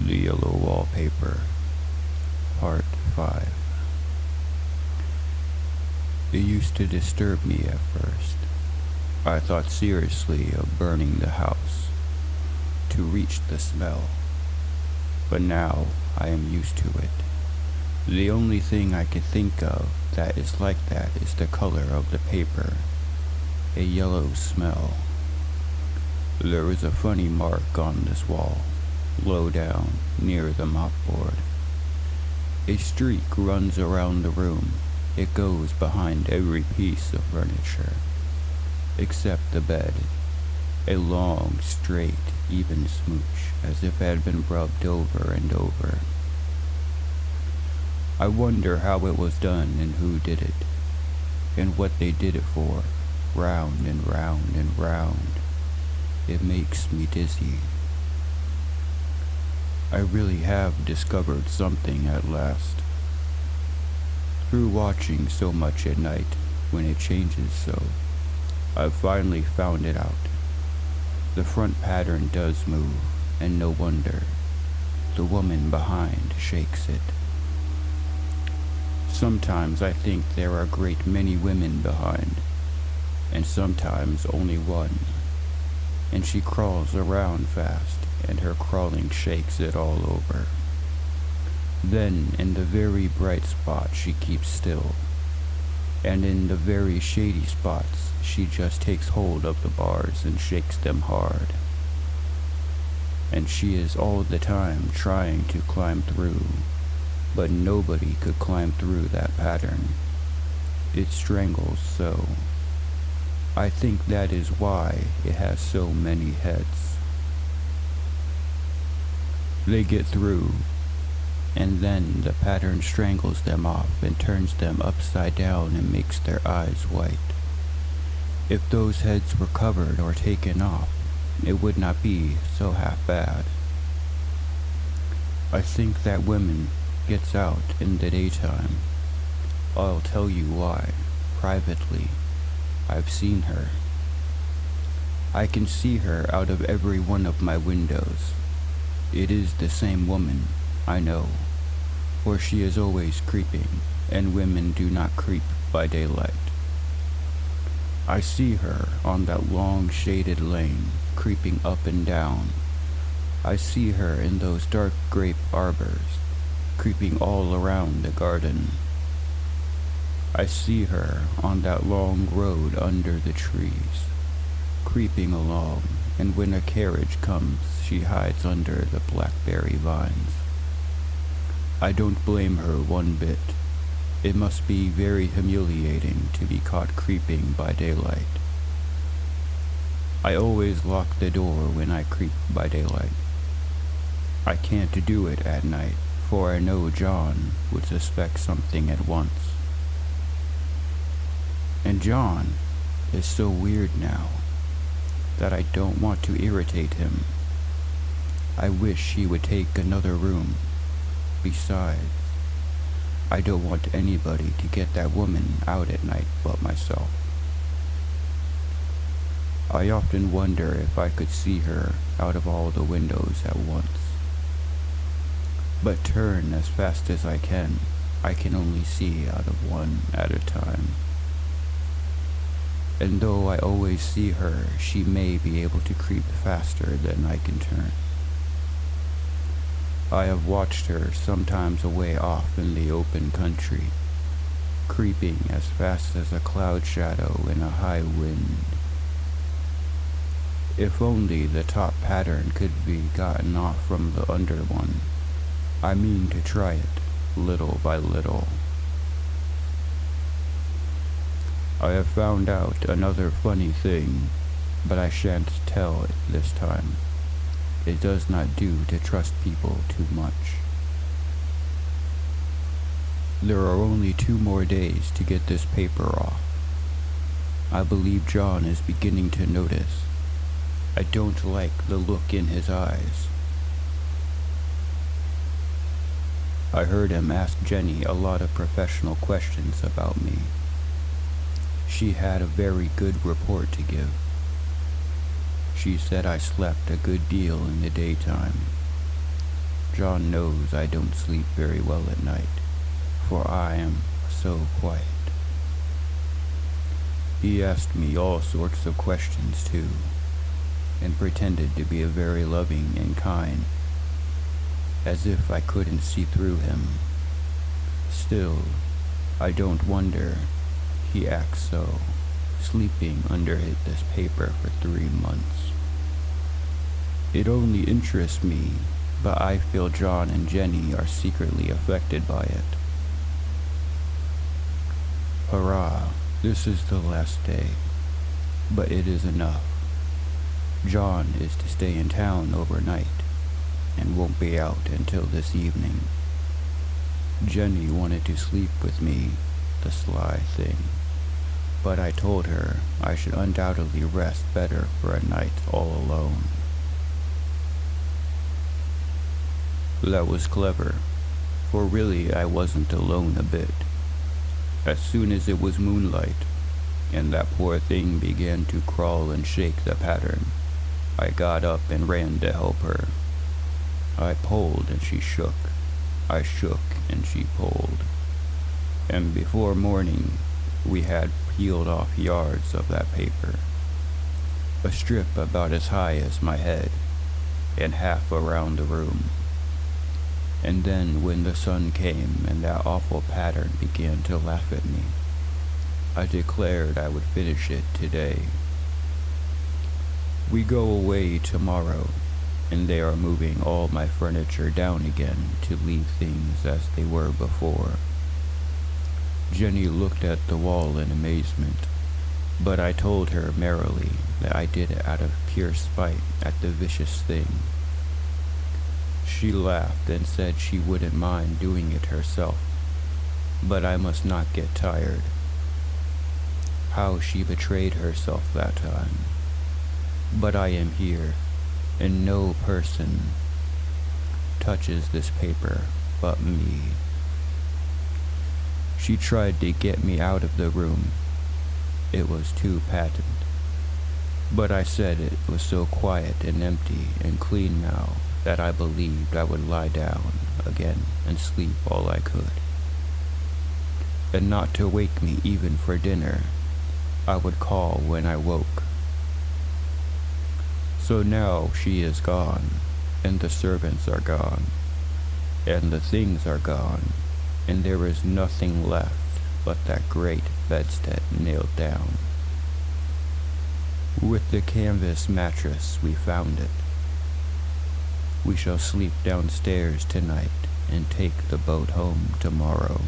The Yellow Wallpaper, Part 5. It used to disturb me at first. I thought seriously of burning the house to reach the smell, but now I am used to it. The only thing I can think of that is like that is the color of the paper, a yellow smell. There is a funny mark on this wall, low down near the mopboard. A streak runs around the room. It goes behind every piece of furniture, except the bed, a long, straight, even smooch, as if it had been rubbed over and over. I wonder how it was done and who did it, and what they did it for, round and round and round. It makes me dizzy. I really have discovered something at last. Through watching so much at night, when it changes so, I've finally found it out. The front pattern does move, and no wonder. The woman behind shakes it. Sometimes I think there are a great many women behind, and sometimes only one. And she crawls around fast, and her crawling shakes it all over. Then, in the very bright spot, she keeps still, and in the very shady spots, she just takes hold of the bars and shakes them hard. And she is all the time trying to climb through, but nobody could climb through that pattern. It strangles so. I think that is why it has so many heads. They get through, and then the pattern strangles them off and turns them upside down and makes their eyes white. If those heads were covered or taken off, it would not be so half bad. I think that woman gets out in the daytime. I'll tell you why, privately. I've seen her. I can see her out of every one of my windows. It is the same woman, I know, for she is always creeping, and women do not creep by daylight. I see her on that long shaded lane, creeping up and down. I see her in those dark grape arbors, creeping all around the garden. I see her on that long road under the trees, creeping along, and when a carriage comes, she hides under the blackberry vines. I don't blame her one bit. It must be very humiliating to be caught creeping by daylight. I always lock the door when I creep by daylight. I can't do it at night, for I know John would suspect something at once. And John is so weird now that I don't want to irritate him. I wish he would take another room. Besides, I don't want anybody to get that woman out at night but myself. I often wonder if I could see her out of all the windows at once. But turn as fast as I can only see out of one at a time. And though I always see her, she may be able to creep faster than I can turn. I have watched her sometimes away off in the open country, creeping as fast as a cloud shadow in a high wind. If only the top pattern could be gotten off from the under one. I mean to try it, little by little. I have found out another funny thing, but I shan't tell it this time. It does not do to trust people too much. There are only 2 more days to get this paper off. I believe John is beginning to notice. I don't like the look in his eyes. I heard him ask Jenny a lot of professional questions about me. She had a very good report to give. She said I slept a good deal in the daytime. John knows I don't sleep very well at night, for I am so quiet. He asked me all sorts of questions too, and pretended to be very loving and kind, as if I couldn't see through him. Still, I don't wonder he acts so, sleeping under this paper for 3 months. It only interests me, but I feel John and Jenny are secretly affected by it. Hurrah, this is the last day, but it is enough. John is to stay in town overnight, and won't be out until this evening. Jenny wanted to sleep with me, the sly thing, but I told her I should undoubtedly rest better for a night all alone. That was clever, for really I wasn't alone a bit. As soon as it was moonlight, and that poor thing began to crawl and shake the pattern, I got up and ran to help her. I pulled and she shook. I shook and she pulled. And before morning, we had peeled off yards of that paper, a strip about as high as my head, and half around the room. And then when the sun came and that awful pattern began to laugh at me, I declared I would finish it today. We go away tomorrow, and they are moving all my furniture down again to leave things as they were before. Jenny looked at the wall in amazement, but I told her merrily that I did it out of pure spite at the vicious thing. She laughed and said she wouldn't mind doing it herself, but I must not get tired. How she betrayed herself that time. But I am here, and no person touches this paper but me. She tried to get me out of the room. It was too patent. But I said it was so quiet and empty and clean now that I believed I would lie down again and sleep all I could. And not to wake me even for dinner, I would call when I woke. So now she is gone, and the servants are gone, and the things are gone, and there is nothing left but that great bedstead nailed down. With the canvas mattress we found it. We shall sleep downstairs tonight and take the boat home tomorrow.